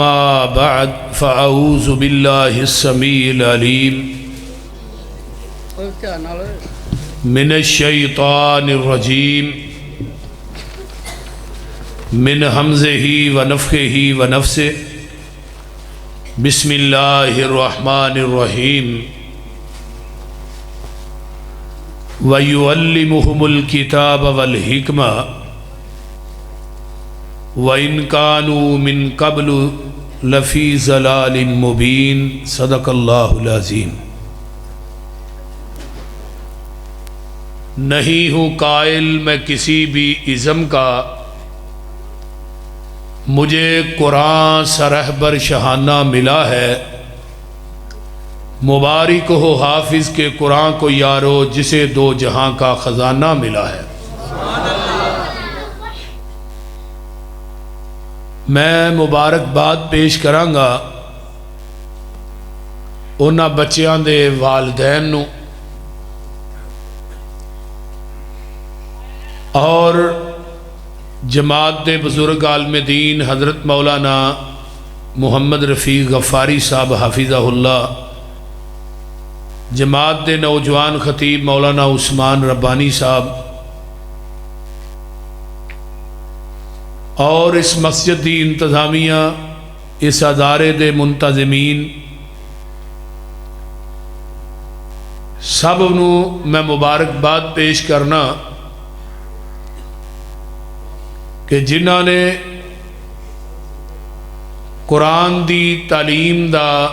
अम्मा बाद फ़अऊज़ु बिल्लाहिस्समीइल अलीम मिनश्शैतानिर रजीम मिन हमज़िही व नफ़्ख़िही व नफ़्सिही बिस्मिल्लाहिर रहमानिर रहीम व युअल्लिमुहुमुल किताब वल हिकमा व इन कानू मिन क़ब्लु लफ़ी ज़लालिन मुबीन सदक़ल्लाहुल अज़ीम। नहीं हूँ कायल मैं किसी भी इज़्म का, मुझे कुरान सरहबर शहाना मिला है। मुबारक हो हाफिज़ के कुरान को यारो, जिसे दो जहां का ख़जाना मिला है। मैं मुबारकबाद पेश करांगा उन्हां बच्चियां दे वालदैन नूं और जमात दे बुजुर्ग आलमे दीन हज़रत मौलाना मुहम्मद रफ़ीक गफ़ारी साहब हाफिज़हुल्लाह, जमात दे नौजवान खतीब मौलाना उस्मान रब्बानी साहब और इस मस्जिद की इंतज़ामिया, इस अदारे दे मुंतज़मीन सब नूं मैं मुबारकबाद पेश करना कि जिन्हां ने कुरान दी तालीम दा,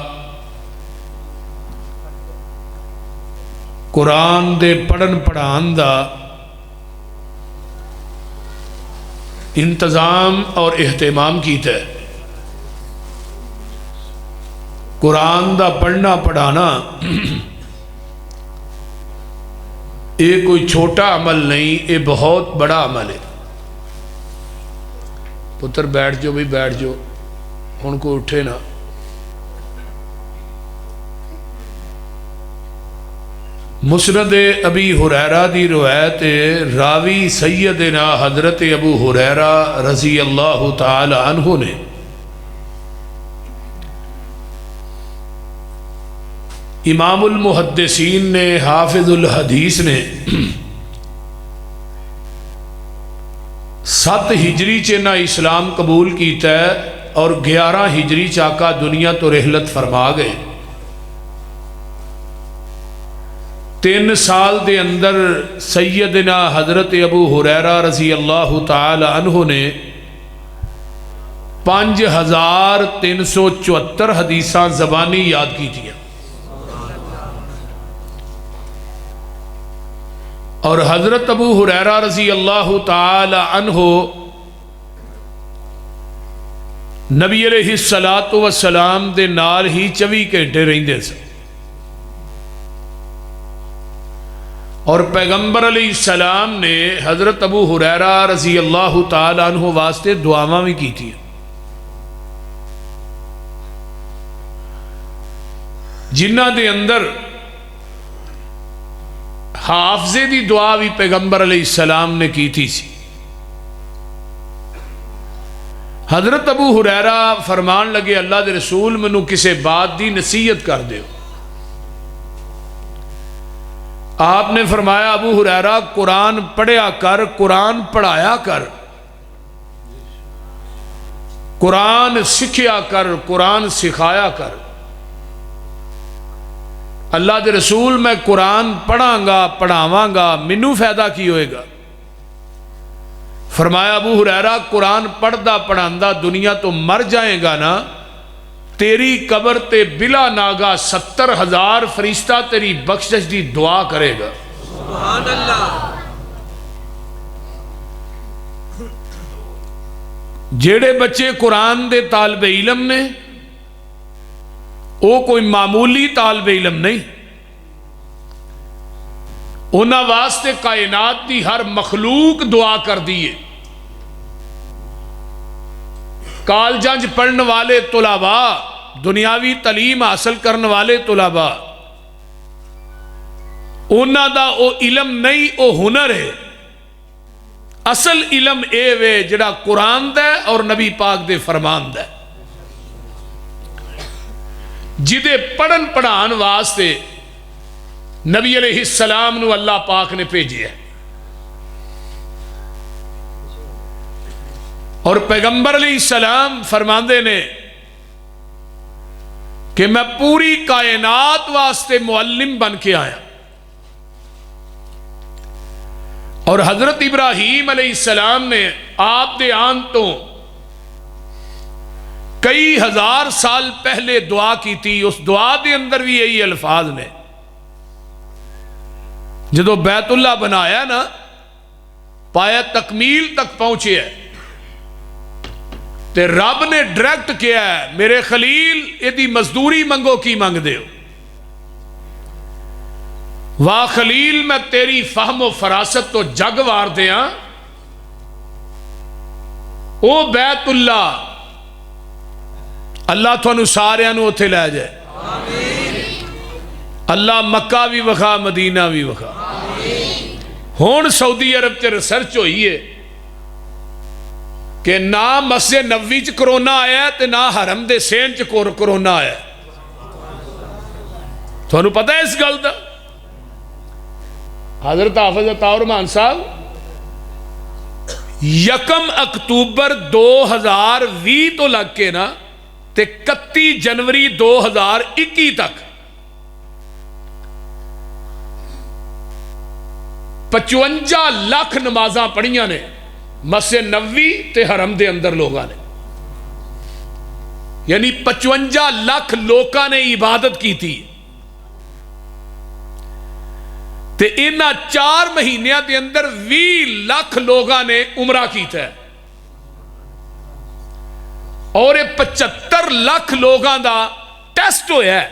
कुरान दे पढ़न पढ़ान दा इंतज़ाम और एहतमाम कीता है। कुरान दा पढ़ना पढ़ाना ये कोई छोटा अमल नहीं, ये बहुत बड़ा अमल है। पुत्र बैठ जाओ, भी बैठ जाओ, हुण कोई उठे ना। मुस्नद अबी हुरैरा दी रवायत रावी सैयदना हज़रत अबू हुरैरा रज़ी अल्लाह ताला अन्हु ने इमामुल मुहद्दिसीन ने, हाफिजुल हदीस ने 7 हिजरी च ना इस्लाम कबूल किया है और 11 हिजरी च आका दुनिया तो रहलत फरमा गए। 3 साल के अंदर सैयदना हज़रत अबू हुरैरा रज़ी अल्लाह ताला अन्हु ने 5374 हदीसां ज़बानी याद की थी और हज़रत अबू हुरैरा रज़ी अल्लाह ताला अन्हु नबी अलैहिस्सलातु वस्सलाम दे नाल ही 24 घंटे रहिंदे सन और पैगंबर अलैहिस्सलाम ने हज़रत अबू हुरैरा रज़ी अल्लाह ताला अन्हु वास्ते दुआवां भी की थी, जिन्हां दे अंदर हाफजे दी दुआ भी पैगंबर अलैहिस्सलाम ने की थी। हज़रत अबू हुरैरा फरमान लगे, अल्लाह दे रसूल मैनू किसी बात की नसीहत कर दो। आपने फरमाया, अबू हुरैरा कुरान पढ़िया कर, कुरान पढ़ाया कर, कुरान सीखिया कर, कुरान सिखाया कर। अल्लाह दे रसूल मैं कुरान पढ़ांगा पढ़ावांगा, मैनू फायदा की होएगा? फरमाया, अबू हुरैरा कुरान पढ़दा पढ़ांदा दुनिया तो मर जाएगा ना, तेरी कबर ते बिला नागा 70,000 फरिश्ता तेरी बख्शिश की दुआ करेगा। सुभान अल्लाह। जेड़े बच्चे कुरान दे तालिबे इलम ने, वो कोई मामूली तालिबे इलम नहीं, उन्हां वास्ते कायनात की हर मखलूक दुआ कर दी है। कॉलेजां च पढ़ने वाले तुलाबा, दुनियावी तलीम हासिल करने वाले तुलाबा, उन्हां दा ओ इलम नहीं, ओ हुनर है। असल इलम ए वे जिहड़ा कुरान दा और नबी पाक दे फरमान दा। जिदे पढ़न पढ़ान वास्ते नबी अलैहिस्सलाम नू अल्लाह पाक ने भेजे। और पैगंबर अलैहिस्सलाम फरमांदे ने कि मैं पूरी कायनात वास्ते मुअल्लिम बन के आया। और हजरत इब्राहीम अलैहिस्सलाम ने आप दे आन तो कई हजार साल पहले दुआ की थी। उस दुआ के अंदर भी यही अल्फाज ने। जो बैतुल्ला बनाया ना, पाया तकमील तक पहुंचे है, ते रब ने डायरेक्ट किया है, मेरे खलील इहदी मजदूरी मंगो की मंगदे हो। वाह खलील, मैं तेरी फहमो फरासत तो जग वार दिया। ओ बैतुल्ला, अल्लाह तुहानू सारियां नू उत्थे लै जाए। अल्लाह मक्का भी विखा, मदीना भी विखा। हुण सऊदी अरब च रिसर्च हुई है कि ना मस्जिद नबवी च कोरोना आया ते ना हरम दे सेन च कोरोना आया। तुहानू पता है इस गल दा? हजरत हाफिज अताउर रहमान साहब 1 अक्तूबर 2020 तो लग के ना ते 31 जनवरी 2021 तक 55 लाख नमाजा पढ़िया ने मस्जिद नबवी ते हरम दे अंदर लोगों ने। यानी 55 लाख लोगों ने इबादत की थी। ते इन्हां 4 महीनों के अंदर 20 लाख लोगों ने उमरा किया है। और 75 लाख लोगों का टेस्ट होया है,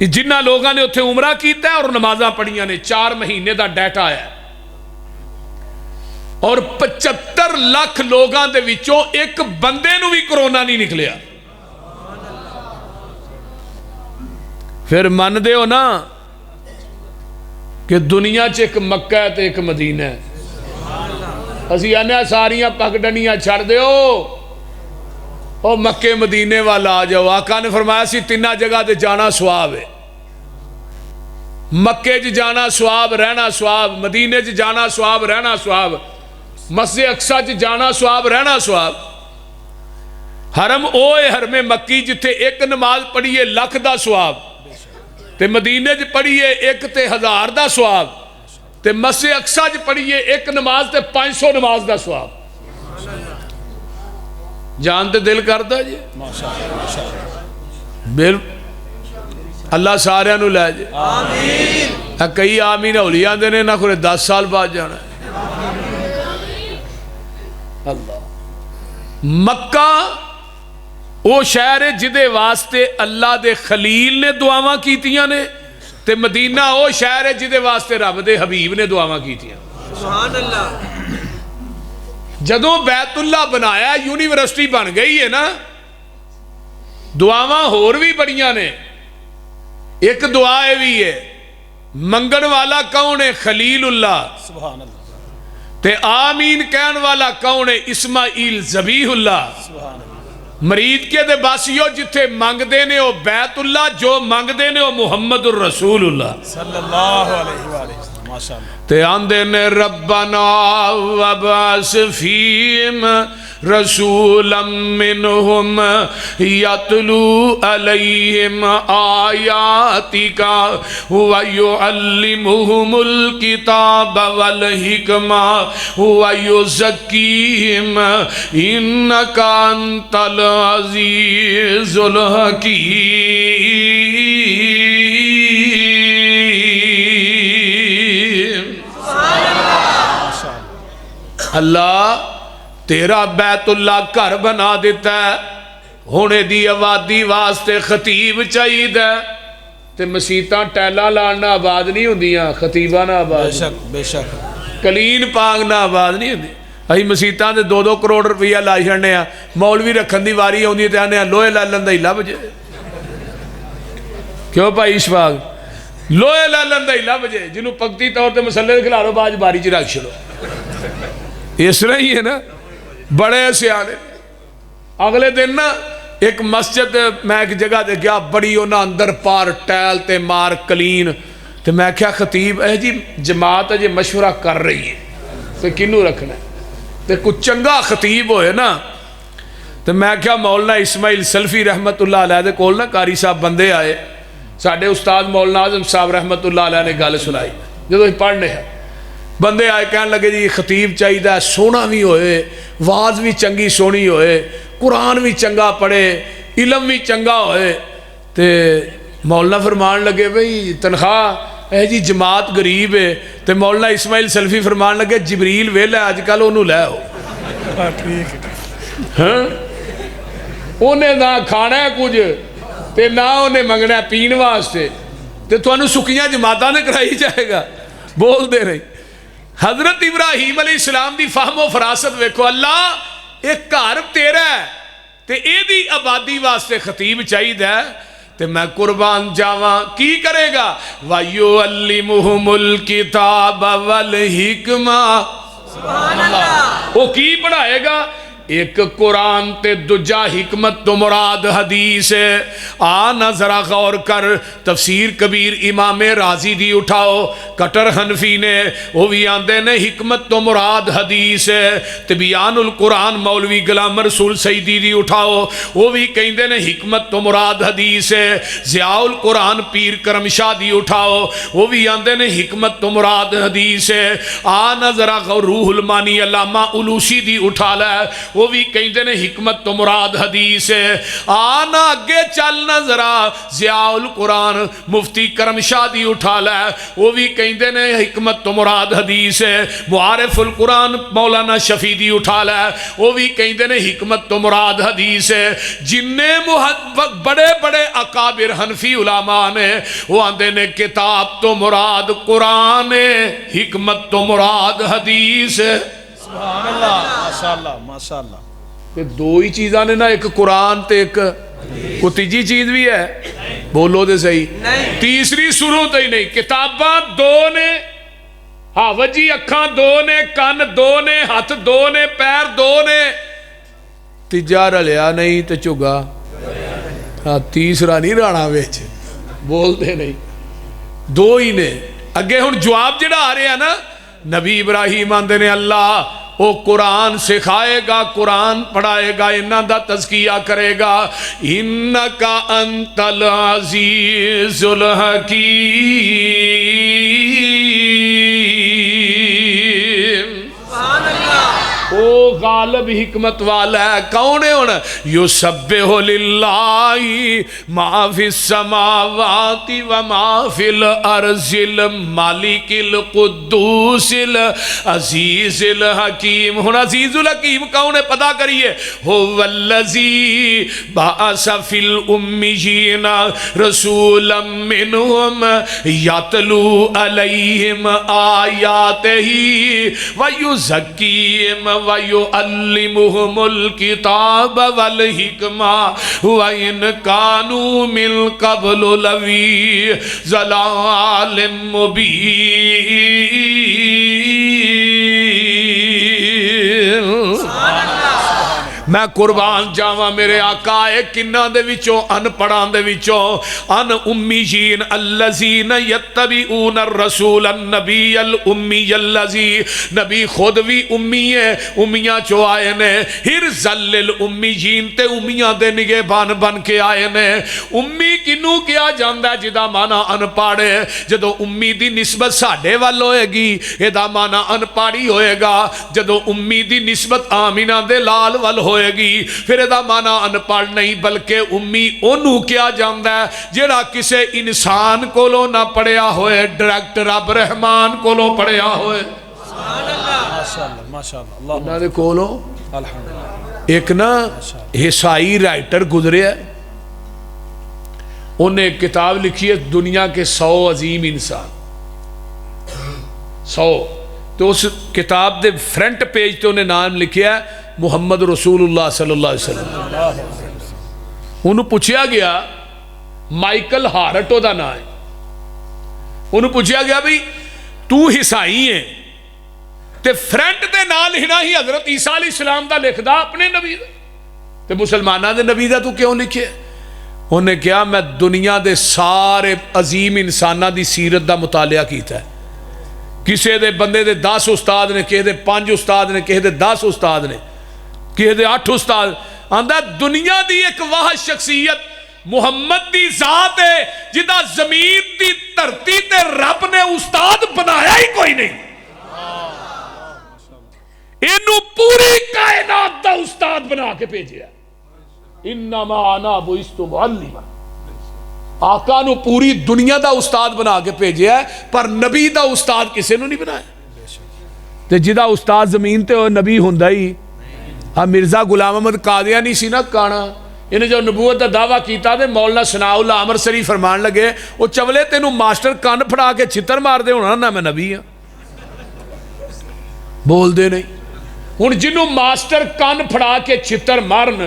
जिन्होंने लोगों ने उत्थे उमरा किया और नमाजा पढ़िया ने। 4 महीने का डाटा आया और 75 लाख लोगों के विचों एक बंदे नू भी कोरोना नहीं निकलिया। फिर मानते हो ना कि दुनिया च एक मक्का है तो एक मदीना है। असी आने सारिया पगडनियां छड़ दो, ओ मक्के मदीने वाला आ जाओ। आका ने फरमाया सी 3 जगह ते जाना सवाब है। मक्के च जाना सवाब, रहना सवाब। मदीने च जाना सवाब, रहना सवाब। मस्जिद अक्सा च जाना सवाब, रहना सवाब। हरम ओ है हरमे मक्की जिथे एक नमाज पढ़िए लख का सवाब, ते मदीने च पढ़िए 1 ते 1000 का सवाब, ते मस्जिद अक्सा च पढ़िए 1 नमाज ते 500 नमाज का सवाब। जान ते दिल करता जी। बिल अल्लाह सारिया नू लै जे। आमीन। कई आमीन हौली आते ने, ना कोई 10 साल बाद जाना। अल्लाह मक्का वो शहर है जिदे वास्ते अल्लाह दे खलील ने दुआवां कीतियां ने, ते मदीना वो शहर है जिदे वास्ते रब दे हबीब ने दुआवां कीतियां। सुभान अल्लाह। जदों बैतुल्ला बनाया यूनिवर्सिटी बन गई है ना, दुआवां होर भी बड़ियां ने। एक दुआ भी है, मंगण वाला कौन है? खलीलुल्लाह। सुभान अल्लाह। ते आमीन कहन वाला कौन है? इस्माइल ज़बीहुल्लाह। सुभान अल्लाह। मरीद के दे बासियो जिथे मंगते ने वो बैतुल्ला, जो मंगते ने वो मुहम्मदुर रसूलुल्लाह सल्लल्लाहु अलैहि वसल्लम। माशाअल्लाह। ते आंदे ने रब्बना वबअस फीहिम रसूलम मिनहुम यतलू अलैहिम आयातिका व युअल्लिमुहुमुल किताब वल हिकमा व युज़क्कीहिम इन्नका अंतल अज़ीज़ुल हकीम। अल्लाह तेरा बैतुल्ला घर बना दिता है, हुण दी आबादी वास्ते खतीब चाहिए। ते मसीतां टैलां लाण नाल आबाद नहीं हुंदियां, खतीबां नाल आबाद। बेशक बेशक। कलीन पांग नाल आबाद नहीं हुंदी। असीं मसीतां दे 2-2 करोड़ रुपया ला छड़ने आ, मौलवी रखन दी वारी आउंदी ते आने लोहे लालन दा ही लभ जे। क्यों भाई इशफाक? लोहे लालन दा ही लभ जे, जिन्हों पक्की तौर पर मसले खिला लो, बाज बारी च रख छड़ो। इस तरह ही है ना, बड़े सियाने। अगले दिन ना एक मस्जिद मैं एक जगह ते गया, बड़ी उन्हें अंदर पार टैल ते मार कलीन, तो मैं क्या खतीब है जी जमात अजे मशवरा कर रही है तो किनू रखना, तो कुछ चंगा खतीब होए ना, तो मैं क्या मौलाना इस्माइल सल्फी रहमतुल्लाह अलैह दे कोल ना कारी साहब बंदे आए, साडे उस्ताद मौलाना आजम साहब रहमतुल्लाह अलैह ने गल सुनाई, जो पढ़ने हैं बंदे आए कह लगे जी खतीब चाहिए सोहना भी होए, वाज भी चंगी सोहनी होए, कुरान भी चंगा पढ़े, इलम भी चंगा होए। तो मौलाना फरमान लगे भाई तनख्वाह है जी जमात गरीब है, तो मौलाना इस्माइल सल्फी फरमान लगे जबरील वेला अजकल उन्होंने लै आओ, हाँ उन्हें ना खाना है कुछ ते ना उन्हें मंगना पीने वास्ते, तो तुहानू सुखियां जमातां ने कराई जाएगा, बोलते नहीं। हजरत इब्राहीम अलैहिस्सलाम दी फहमो फरासत वेखो, अल्लाह एक घर तेरा है ते एदी आबादी वास्ते खतीब चाहिए, ते मैं कुर्बान जावा, की करेगा, वायु अल्लिमुहुमुल किताब वल हिकमा, वो की पढ़ाएगा, एक कुरान ते दूजा हिकमत तो मुराद हदीस है। आ ना जरा गौर कर, तफसीर कबीर इमाम राजी दी उठाओ, कटर हनफी ने वो भी आंदे ने हिकमत तो मुराद हदीस है। तिबियानुल कुरान मौलवी गुलाम रसूल सईदी दी उठाओ, वो भी कहते ने हिकमत तो मुराद हदीस है। ज़ियाउल कुरान पीर करमशाह दी उठाओ, वो भी आंदे ने हिकमत तो मुराद हदीस है। आ ना जरा गौर रूहुल मानी अल्लामा उलूसी दी उठा लै, वो भी कहते ने हिकमत तो मुराद हदीस है। आना अगे चलना जरा ज़ियाउल कुरान मुफ्ती करमशाह दी उठा लै, वो भी कहते ने हिकमत तो मुराद हदीस है। मुआरिफुल कुरान मौलाना शफी दी उठा लै, वो भी कहते ने हिकमत तो मुराद हदीस है। जिन्ने बड़े बड़े अकाबिर हनफी उलामा ने वो आंदे ने किताब तो मुराद कुरान है, हिकमत तो मुराद हदीस है। माशाअल्लाह माशाअल्लाह। ते दो ही चीज़ा ने ना, एक कुरान ते एक कोई तीजी चीज भी है, बोलो तो सही। तीसरी शुरू तो ही नहीं, किताबां दो ने, हाँ वजी अखा दो ने, कन दो ने, हथ दो ने, पैर दो ने, तीजा रलिया नहीं तो झुगा, हाँ तीसरा नहीं राणा विच, बोलते नहीं, दो ही ने। अगे हुण जवाब जिहड़ा आ रहा ना, नबी इब्राहिम आंदे ने अल्लाह वो कुरान सिखाएगा, कुरान पढ़ाएगा, इन्हां दा तज़किया करेगा। इन्नका अंतल अज़ीज़ुल हकीम, ओ गालिब हिकमत वाला है। कौन है हुण, युसब्बिहु लिल्लाहि मा फिस समावाति व मा फिल अर्ज़िल मालिकिल कुद्दूसिल अज़ीज़िल हकीम। हुण अज़ीज़ुल हकीम कौन है पता करिए, हुवल्लज़ी बअस फिल उम्मियीना रसूलन मिनहुम यतलू अलैहिम आयातिही व युज़क्कीहिम व युअल्लिमुहुमुल किताब वल हिकमा व इन कानू मिन क़ब्लु लफ़ी ज़लालिम मुबीन। मैं कुर्बान जावा मेरे आका है किन्ना दे विचों, अनपढ़ां दे विचों, अन उम्मीयीन अल्लज़ीन यत्तबिऊन रसूल नबी अल उम्मी अल्लज़ी, नबी खुद भी उम्मी है, उम्मियां चो आए ने। हिर ज़ल्लिल उम्मीयीन ते उम्मियां दे निगहबान बन के आए ने। उम्मी किनू किया जांदा है, जिदा माना अनपढ़ है। जदों उम्मी दी निस्बत साडे वल होएगी, इहदा माना अनपढ़ ही होएगा। जदों उम्मी दी निस्बत आमिना दे लाल वल होएगी, फिर इहदा माना अनपढ़ नहीं, बल्कि उम्मी ओनू किया जाता है जिहड़ा किसी इंसान कोलों ना पढ़िया होए, डायरेक्ट रब रहमान कोलों पढ़िया होए। माशाअल्लाह माशाअल्लाह। उन्हां दे कोलों अल्हम्दुलिल्लाह। एक ना ईसाई राइटर गुजरिया, उन्हें एक किताब लिखी है दुनिया के 100 अजीम इंसान, 100। तो उस किताब के फ्रंट पेज तो उन्हें नाम लिखा है मुहम्मद रसूलुल्लाह सल्लल्लाहु अलैहि वसल्लम। उन्होंने पूछा गया, माइकल हार्ट ओदा नाम है, उन्होंने पूछा गया भाई तू ईसाई है ते फ्रंट के नाम लिखना ही हजरत ईसा अलैहिस्सलाम दा लिखदा अपने नबी दा। तो मुसलमाना दे नबी दा तू क्यों लिखे? उन्हें कहा मैं दुनिया के सारे अजीम इंसाना की सीरत का मुतालिया किया। किसी दे बंदे दे 10 उस्ताद ने, किसी दे 5 उस्ताद ने, किसी दे 10 उस्ताद ने, किसी दे 8 उस्ताद। आंदा दुनिया की एक वाह शख्सियत मुहम्मद की जात है जिदा जमीन की धरती ते रब ने उस्ताद बनाया ही कोई नहीं। इनू पूरी कायनात का उस्ताद बना के भेजा। इन्नमा अना बुइस्तु मुअल्लिमा, आका नू पूरी दुनिया का उस्ताद बना के भेजा है, पर नबी का उस्ताद किसी ने नहीं बनाया। ते जिदा उस्ताद जमीन ते वो नबी हुंदा ही। हाँ मिर्जा गुलाम अहमद कादियानी सी ना काना, इन्हें जो नबूवत का दावा किया तो मौलाना सनाउल्लाह अमरसरी फरमान लगे वो चवले तेनू मास्टर कन फड़ा के छितर मार दे होना ना मैं नबी हाँ। बोलते नहीं। हुण जिन्हों मास्टर कन फड़ा के छितर मारन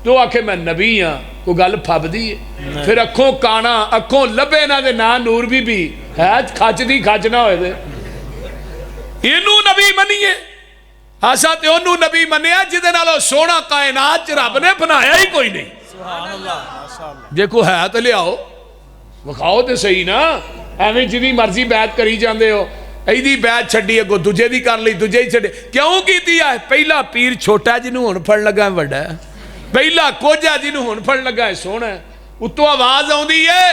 तो आखे मैं नबी हाँ, कोई गल फबदी है? फिर अखों काना अखों लभे ना दे ना नूर बीबी है खचदी खच ना होए। इनू नबी मनीए असा तो ओनू नबी मनिया जिदे नालों सोहना कायनात च रब ने बनाया ही कोई नहीं। जे कोई है तो लियाओ विखाओ तो सही ना। एवं जिदी मर्जी बैत करी जाते हो, यदी बैत छड्डी अगो दूजे की कर ली, दूजे ही छड्डे क्यों की है? पहला पीर छोटा जिन्हों हुण फड़ लगा वड्डा, पहला कोझा जिन्हों हुण फड़ लगा है सोहना। उत्तों आवाज आउंदी है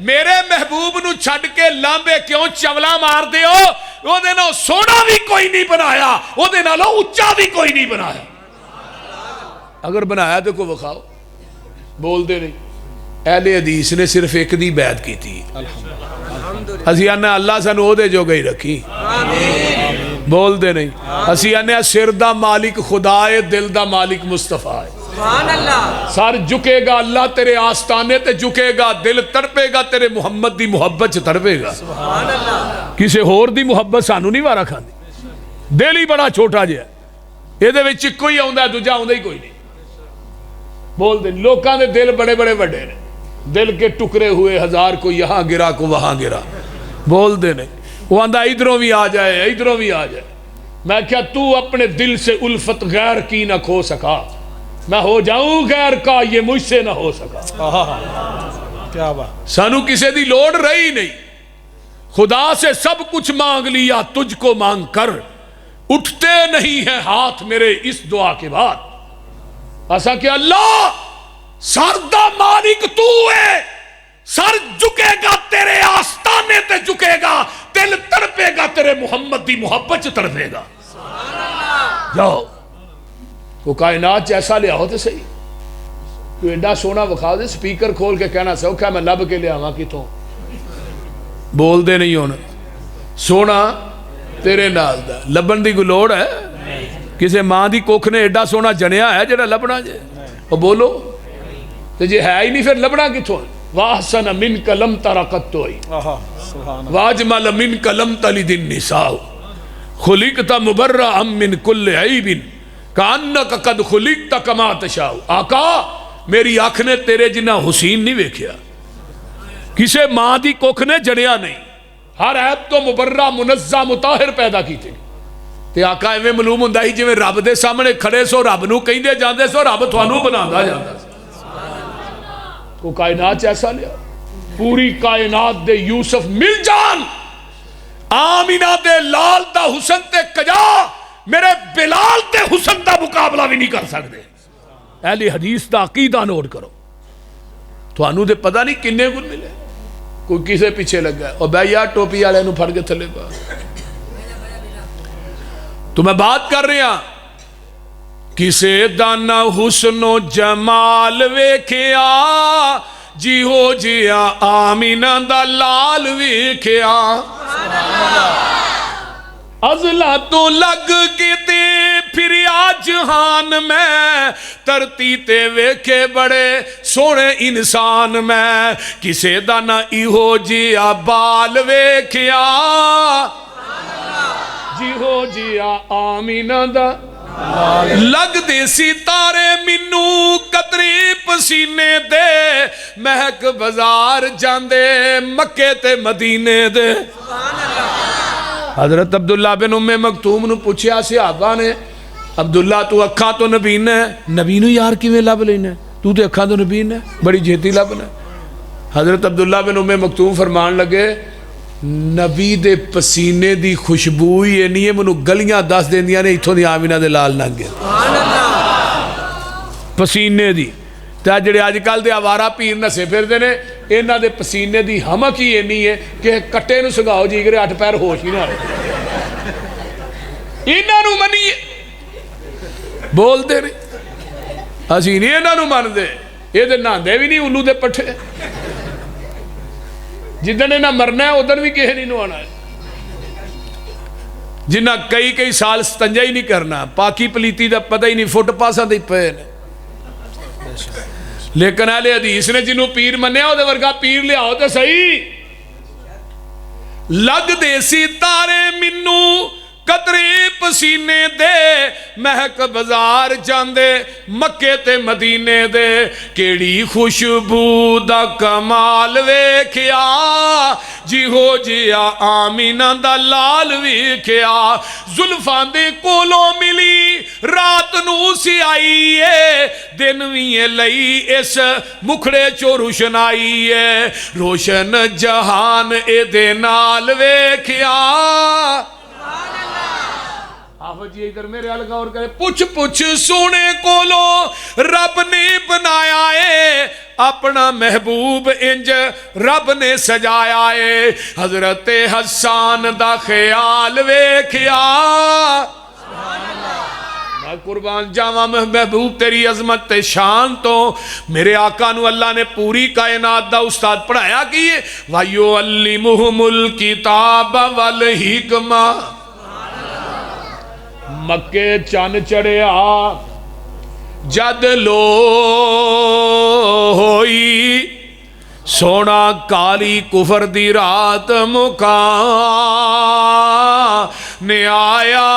मेरे महबूब नू छड्ड के लांबे क्यों चवला मारदे हो? ओदे नाल सोहना भी कोई नहीं बनाया, ओदे नालों उच्चा भी कोई नहीं बनाया। अगर बनाया तो कोई विखाओ। बोलते नहीं। अहले हदीस ने सिर्फ एक दी बैत की थी। असी आने अल्लाह सानू ओदे जोगे ही रखी। बोलते नहीं। असी आने सिर दा मालिक खुदा है, दिल दा मालिक मुस्तफा है। सर झुकेगा अल्लाह तेरे आस्ताने ते झुकेगा, दिल तड़पेगा तेरे मुहम्मद दी मुहब्बत च तड़पेगा। किसी होर दी मुहब्बत सानू नहीं वारा खाती। दिल ही बड़ा छोटा जिहा, इहदे विच इक्को ही आउंदा, दूजा आउंदा ही कोई नहीं। बोलते लोगों के दिल बड़े बड़े बड़े ने, दिल के टुकड़े हुए हजार, को यहाँ गिरा को वहां गिरा। बोलते नहीं। वो आंदा इधरों भी आ जाए इधरों भी आ जाए। मैं क्या तू अपने दिल से उल्फत गैर की ना खो सका, मैं हो जाऊं गैर का ये मुझसे ना हो सका। क्या बात। सानू किसी की लोड़ रही नहीं, खुदा से सब कुछ मांग लिया तुझको मांग कर, उठते नहीं है हाथ मेरे इस दुआ के बाद। ऐसा कि अल्लाह सरदा मालिक तू है, सर झुकेगा तेरे आस्ताने ते झुकेगा, दिल तड़पेगा तेरे मुहम्मद की मुहब्बत च तड़पेगा। जाओ को कायनात ऐसा लियाओ तो सही। तू एडा सोना विखा दे, स्पीकर खोल के कहना सौखा मैं लभ के लियावा कितों। बोलते नहीं होना सोना तेरे नाल दा लभन की कोई लोड़ है? किसी मां की कुख ने एडा सोना जनिया है जेड़ा लभना जे? वो बोलो तो जे है ही नहीं फिर लभना कितों? वाहसन मिन कलम तरकत तो आई वाजमल मिन कलम तली दिन निसाओ खुलिकता मुबर्रा अम मिन कुल्ले ऐबिन कान्ना का कद खुलिकता कमा तशाओ। आका मेरी अख ने तेरे जिन्ना हुसीन नहीं वेख्या, किसे मां की कुख ने जड़िया नहीं। हर ऐब तो मुबर्रा मुनज़्ज़ा मुताहिर पैदा कीते। ते आका इवें मालूम हुंदा ही जिवें रब दे सामने खड़े सो रब नूं कहिंदे जांदे सो रब तुहानूं बनांदा जांदा। को कायनात ऐसा लिया, पूरी कायनात दे यूसुफ मिल जान, आमिना दे लाल दा हुसन ते कजा मेरे बिलाल ते हुसन दा मुकाबला भी नहीं कर सकते। अहले हदीस दा अकीदा नोट करो, तुहानू ते पता नहीं किन्ने गुण मिले। कोई किसे पीछे लगा और बह यार टोपी वाले नूं फड़ के थले पा। तो मैं बात कर रहा किसे दा ना हुस्नो जमाल वेख्या, जिहो जिया आमीना दा लाल वेख्या। अजला तो लग के ते फिर जहान में, धरती ते वेखे बड़े सोने इंसान में, किसे दा ना इहो जिया बाल वेख्या, जिहो जिया आमीना दा लगदे सितारे मिनू कतरी पसीने दे, महक बाजार जांदे मक्के ते मदीने दे। हजरत अब्दुल्ला बिन उम्मे मकतूम नूं पुछया सहाबा ने अब्दुल्ला तू अखा तो नबीन है, नबी नूं यार किवें लभ लेना, तू तो अखा तो नबीन है, बड़ी छेती लभना। हज़रत अब्दुल्ला बिन उम्मे मकतूम फरमान लगे नबी दे पसीने दी खुशबू ही इन्नी है मैनू गलियां दस देंदियां ने इत्थों दी आमिना दे लाल लंघ गए पसीने दी। तो जिहड़े अजकल दे आवारा पीर नसे फिरदे ने इन्हां दे पसीने दी हमक ही इन्नी है कि कट्टे नूं सगाओ जी करे 8 पैर होश ही ना आए। इन्हां नूं मन्नीए बोलते नहीं असीं नहीं इन्हां नूं मनदे, ये तो नहांदे भी नहीं उल्लू दे पट्ठे। जिदन इन्हें मरना है उदन भी किसी नहीं नहाना है। जिन्हें कई कई साल स्तंजा ही नहीं करना, पाकी पलीती का पता ही नहीं, फुट पासा दे पे ने। लेकिन अहले हदीस ने जिन्हों पीर मन्या उहदे वर्गा पीर लियाओ तो सही। लगदे सी तारे मिन्नू कतरे पसीने दे, महक बाजार जांदे मक्के ते मदीने दे, केड़ी खुशबू दा कमाल वेख्या, जिहो जिया आमीना दा लाल वेख्या। जुल्फां दे कोलों मिली रात नू सियाई है, दिन भी लई इस मुखड़े चो रोशनाई है, रोशन जहान एदे नाल वेख्या। जी इधर मेरे अल गौर करे, पुछ पुछ सोने कोलो रब ने बनाया है, अपना महबूब इंज रब ने सजाया है। हजरत हसन दा ख्याल वेख्या, कुर्बान जावा महबूब तेरी अजमत ते शान तो। मेरे आका नू अल्लाह ने पूरी कायनात दा उस्ताद पढ़ाया कि वायो अल्लिमुहुमुल किताब वल हिकमा। मक्के चन चढ़िया जद लो होई, सोना काली कुफर दी रात मुका ने आया।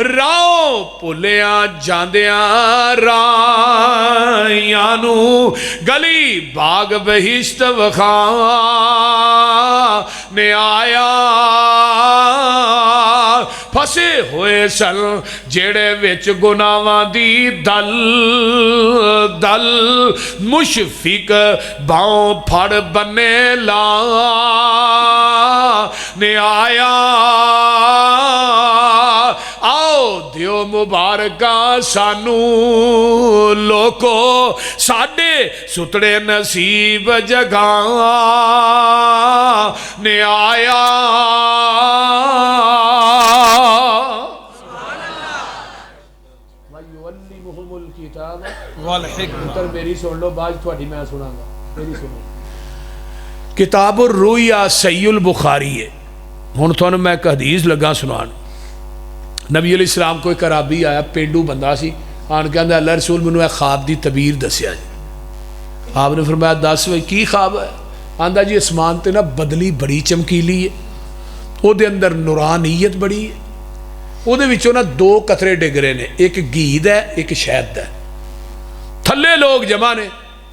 राओ भुलिया जांदिया राइयां नू, गली बाग बहिश्त वखा ने आया। फसे होए सन जेड़े विच गुनाहां दी दल दल, मुशफिक बाहों फड़ बन्ने ला ने आया। आओ दियो मुबारका सानू लोको, साडे सुतड़े नसीब जगा ने आया। मेरी सुन लो बाज थोड़ी मैं सुनागा, मेरी सुनो। किताब रुया सहीहुल बुखारी है। हुण तुहानूं मैं एक हदीस लगा सुनान। नबी अलैहि सलाम को एक अराबी आया, पेंडू बंदा सी, आन कहंदा अल्लाह रसूल मैनूं ख्वाब की तबीर दस्या जी। आपने फरमाया दस वे की ख्वाब है? आंदा जी आसमान ते ना बदली बड़ी चमकीली है, उहदे अंदर नूरानीयत बड़ी है, उहदे विचों ना 2 कतरे डिग रहे ने, एक घी दा एक शहद दा। थले लोग जमा ने,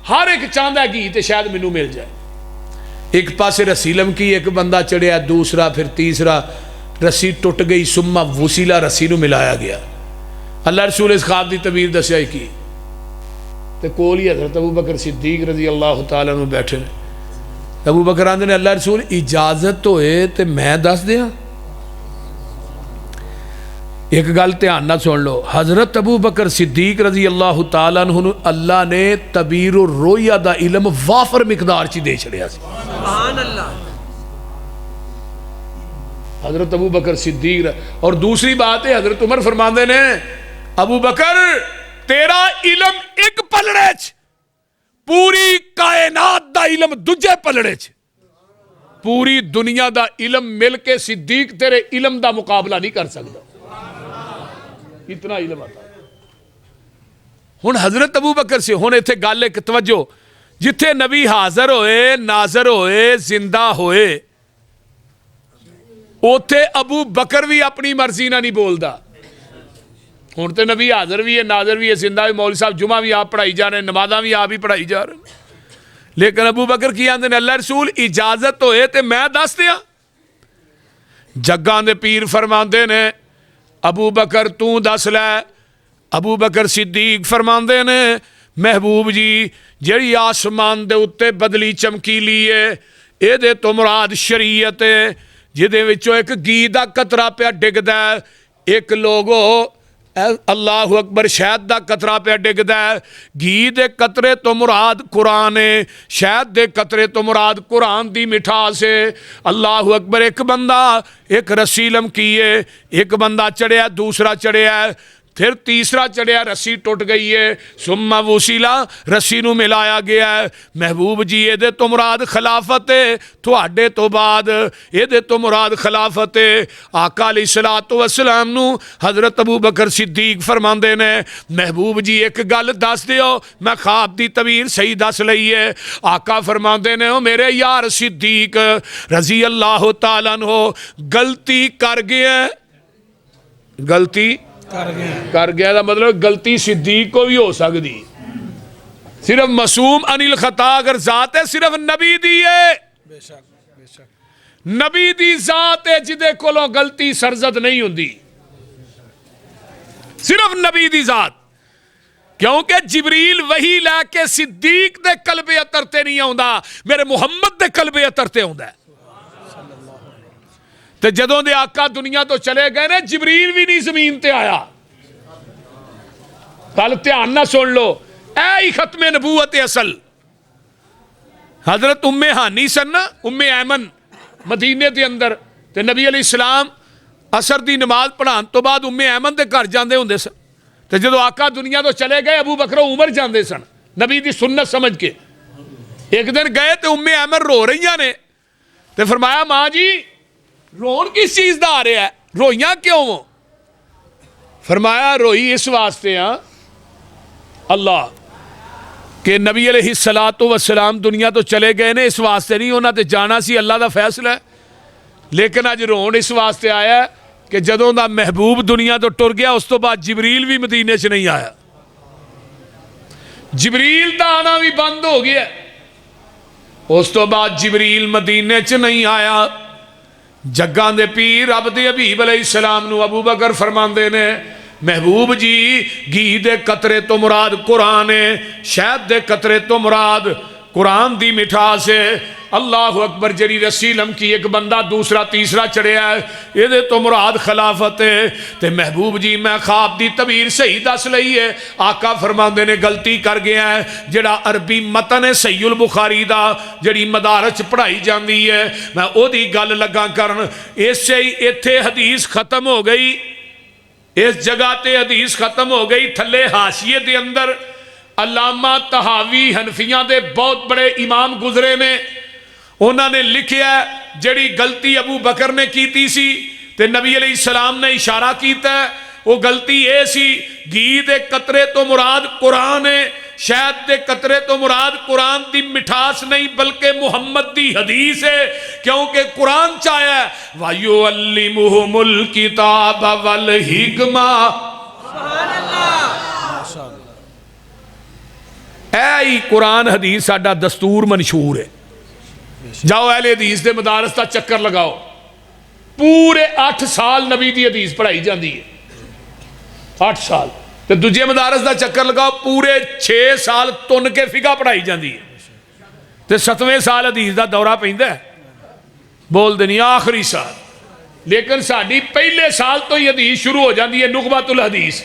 हर एक चाहता घी ते शहद मैनू मिल जाए। एक पासे रस्सी लमकी, एक बंदा चढ़िया, दूसरा फिर तीसरा, रस्सी टुट गई, सुम्मा वसीला रस्सी नू मिलाया गया। अल्लाह रसूल इस ख्वाब की तबीर दस्या की ते कोल ही हज़रत अबू बकर सिद्दीक रजी अल्लाह तआला अन्हु बैठे ने। अबू बकर आंदे ने अल्लाह रसूल इजाजत होए ते मैं दस दियां। एक गल ध्यान ना सुन लो, हज़रत अबू बकर सिद्दीक रजी अल्लाह तआला अन्हु अल्लाह ने तबीर रोया दा इलम वाफर मिकदार च दे छड़िया। सुभान अल्लाह। हज़रत अबू बकर सिद्दीक। और दूसरी बात है हज़रत उमर फरमाते ने अबू बकर तेरा इलम एक पलड़े च, पूरी कायनात दा इलम दूजे पलड़े च। पूरी दुनिया दा इलम मिल के सिद्दीक तेरे इलम दा मुकाबला नहीं कर सकता, इतना इलम आता। हुण हजरत अबू बकर से हुण इत्थे गल एक तवज्जो, जिथे नबी हाजर होए नाजर होए जिंदा होए, उथे अबू बकर भी अपनी मर्जी ना नहीं बोलता। हुण तो नबी हाजर भी है, नाजर भी है, जिंदा भी, मौलवी साहब जुमा भी आप पढ़ाई जा रहे हैं, नमाज़ां भी आप ही पढ़ाई जा रहे हैं। लेकिन अबू बकर की आंदे ने अल्लाह रसूल इजाजत होए तो मैं दस दियां। जग्गां दे पीर फरमांदे ने अबू बकर तू दस लै। अबू बकर सिद्दीक फरमांदे ने महबूब जी जिहड़ी आसमान दे उत्ते बदली चमकीली है इहदे तो मुराद शरीयत है जिहदे विचों एक घी दा कतरा पिया डिगदा है। एक लोगो अल्लाह अकबर शहद का कतरा पिया डिगदा है। घी दे कतरे तो मुराद कुरान है, शहद दे कतरे तो मुराद कुरान दी मिठास है। अल्लाह अकबर। एक बंदा एक रस्सी लमकी है, एक बंदा चढ़िया दूसरा चढ़िया फिर तीसरा चढ़िया रस्सी टुट गई है। सुम्मा वसीला रस्सी नूं मिलाया गया है। महबूब जी ये तो मुराद खिलाफत है, तुहाडे तो बाद ये तो मुराद खिलाफत है। आका अलैहिस्सलातु वस्सलाम नूं हज़रत अबू बकर सिद्दीक फरमांदे ने महबूब जी एक गल दस दिओ, मैं ख्वाब दी तवीर सही दस लई है। आका फरमांदे ने ओ मेरे यार सिद्दीक रजी अल्लाह तआला अन्हु गलती कर गया। गलती कर गया का मतलब गलती सिद्दीक को भी हो सकती, सिर्फ मासूम अनिल खता अगर जात है सिर्फ नबी दी है। बेशक बेशक नबी दी जात है जिदे कोलों गलती सरजद नहीं होंदी, सिर्फ नबी दी जात। क्योंकि जिबरील वही लैके सिद्दीक दे कलबे अतर ते नहीं आउंदा, मेरे मुहम्मद दे कलबे अतर ते आउंदा। ते जदों दे आका दुनिया तो चले गए ने जिबरील भी नहीं जमीन ते आया। कल ध्यान ना सुन लो, ऐ ही खत्मे नबूवत असल। हजरत उम्मे हानी सन ना, उम्मे ऐमन मदीने के अंदर, ते नबी अलैहिस्सलाम असर दी नमाज पढ़ाने तो बाद उम्मे ऐमन के घर जाते होंदे सन। ते जदों आका दुनिया तो चले गए अबू बकर उमर जाते सन नबी दी सुन्नत समझ के। एक दिन गए तो उम्मे ऐमन रो रही ने, ते फरमाया मां जी रोन किस चीज का आ रहा है, रोइयां क्यों हो? फरमाया रोई इस वास्ते हाँ अल्लाह के नबी अलैहिस्सलातु वस्सलाम दुनिया तो चले गए ने, इस वास्ते नहीं, उन्होंने जाना सी, अल्लाह का फैसला है। लेकिन अज रोन इस वास्ते आया कि जदों दा महबूब दुनिया तो टुर गया उस तो बाद जिबरील भी मदीने च नहीं आया। जिबरील का आना भी बंद हो गया। उस तो बाद जिबरील मदीने च नहीं आया। जग्गां दे पीर रब दे हबीब अलैहिस्सलाम नूं अबू बकर फरमांदे ने महबूब जी घी दे कतरे तो मुराद कुरान है, शहद दे कतरे तो मुराद कुरान दी मिठास है। अल्लाह अकबर। जरी रस्सी लमकी एक बंदा दूसरा तीसरा चढ़िया है ये तो मुराद खिलाफत है। ते महबूब जी मैं ख्वाब दी तबीर सही दस लई है। आका फरमांदे ने गलती कर गया है, जिहड़ा अरबी मतन है सहीहुल बुखारी दा जिहड़ी मदारस पढ़ाई जाती है मैं ओदी गल लगा करन। इसे ही इत्थे हदीस खत्म हो गई, इस जगह ते हदीस खत्म हो गई। थले हाशिए दे अंदर अल्लामा तहावी हनफियां दे बहुत बड़े इमाम गुजरे ने, उन्होंने लिखिया जड़ी गलती अबू बकर ने की सी ते नबी अलैहिस्सलाम ने इशारा किया, वो गलती ये सी घी दे कतरे तो मुराद कुरान है, शहद दे कतरे तो मुराद कुरान दी मिठास नहीं बल्कि मुहम्मद दी हदीस है। क्योंकि कुरान चाया वायु अल्लिमुहुमुल किताब वल हिकमा। ऐ कुरान हदीस साडा दस्तूर मंशूर है। जाओ अहले हदीस दे मदारस का चक्कर लगाओ, पूरे 8 साल नबी दी हदीस पढ़ाई जाती है, 8 साल। तो दूजे मदारस का चक्कर लगाओ, पूरे 6 साल तुन के फिगा पढ़ाई जाती है। तो 7वें साल हदीस का दौरा पैंदा है, बोलते नहीं आखिरी साल। लेकिन साडी पहले साल तो ही हदीस शुरू हो जाती है, नुकबतुल हदीस,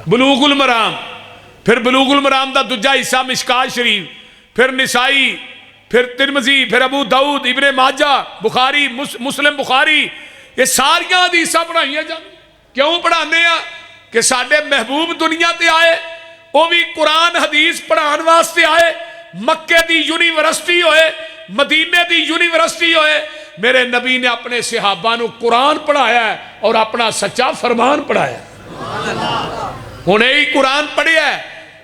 बुलूगुल मराम, फिर बुलूगुल मराम का दूजा हिस्सा मिशकात शरीफ, फिर निसाई, फिर तिरमिजी, फिर अबू दाऊद, इब्ने माजा, बुखारी, मुस्लिम बुखारी, ये सारियां हदीसां पढ़ाइया जा। क्यों पढ़ाने आ कि साडे महबूब दुनिया ते आए, वो भी कुरान हदीस पढ़ाने वास्ते आए। मक्के दी यूनिवर्सिटी होए, मदीने दी यूनिवर्सिटी होए, मेरे नबी ने अपने सहाबा नूं कुरान पढ़ाया और अपना सच्चा फरमान पढ़ाया। हुणे ही कुरान पढ़िया,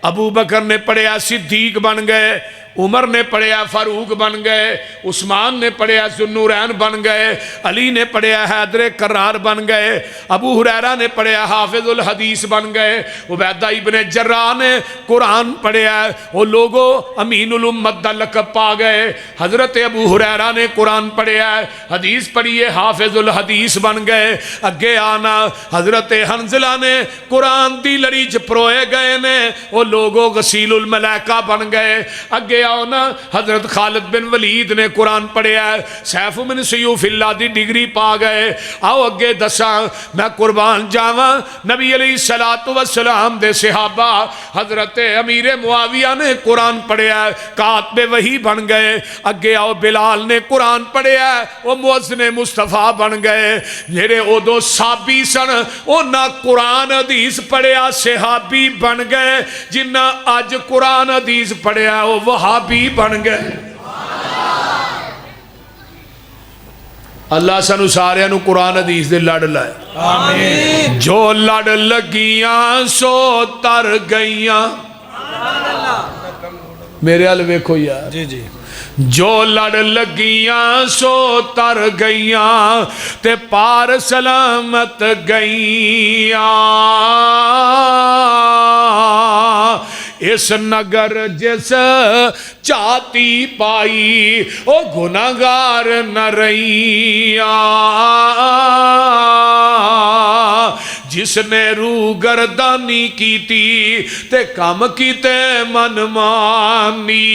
अबू बकर ने पढ़िया, सिद्दीक बन गए, उमर ने पढ़िया फारूक बन गए, उस्मान ने पढ़िया ज़ुन्नूरैन बन गए, अली ने पढ़िया हैदर करार बन गए, अबू हुरैरा ने पढ़िया हाफिजुल हदीस बन गए, उबैदा इब्ने जर्राह ने कुरान पढ़िया, वो लोगो अमीनुल उम्मत दा लक़ब पा गए। हज़रत अबू हुरैरा ने कुरान पढ़िया, हदीस पढ़िए, हाफिजुल हदीस बन गए। अगे आना हज़रत हंज़ला ने कुरान दी लड़ी च परोए गए ने, वो लोगो गसीलुल मलाइका बन गए। अगे आओ ना हजरत खालिद बिन वलीद ने कुरान पढ़िया, सैफ बिन सयूफिल्लाह दी डिग्री पा गए। आओ अगे दसा, मैं कुर्बान जावा नबी अलैहिस्सलातु वस्सलाम दे सहाबा हजरत अमीर मुआविया ने कुरान पढ़िया, कातबे वही बन गए। अगे आओ बिलाल ने कुरान पढ़िया, वो मुअज्जिन मुस्तफा बन गए। जेड़े उदों साबी सन उन्हां कुरान हदीस पढ़िया सहाबी बन गए, जिन्ना अज कुरान हदीस पढ़िया वो वहाबी बन गए। अल्लाह सानू सारियां नू कुरान हदीस दे लड़ लाए, आमीन। जो लड़ लगियां सो तर गईयां, मेरे अल वेखो यार, जी जी। जो लड़ लगियां सो तर गईयां ते पार सलामत गईयां। इस नगर जिस चाती पाई ओ गुनाहगार न रहिया, जिसने रू गर्दानी की ते कम कीते मनमानी,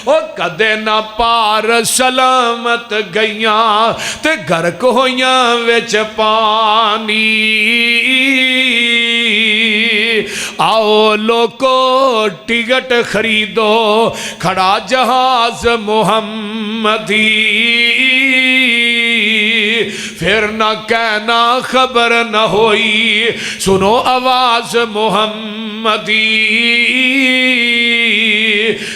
ओ कदे ना पार सलामत गईयां ते गर्क होइयां विच पानी। आओ लोको टिकट खरीदो, खड़ा जहाज मुहम्मदी, फिर न कहना खबर न होई, सुनो आवाज मुहम्मदी।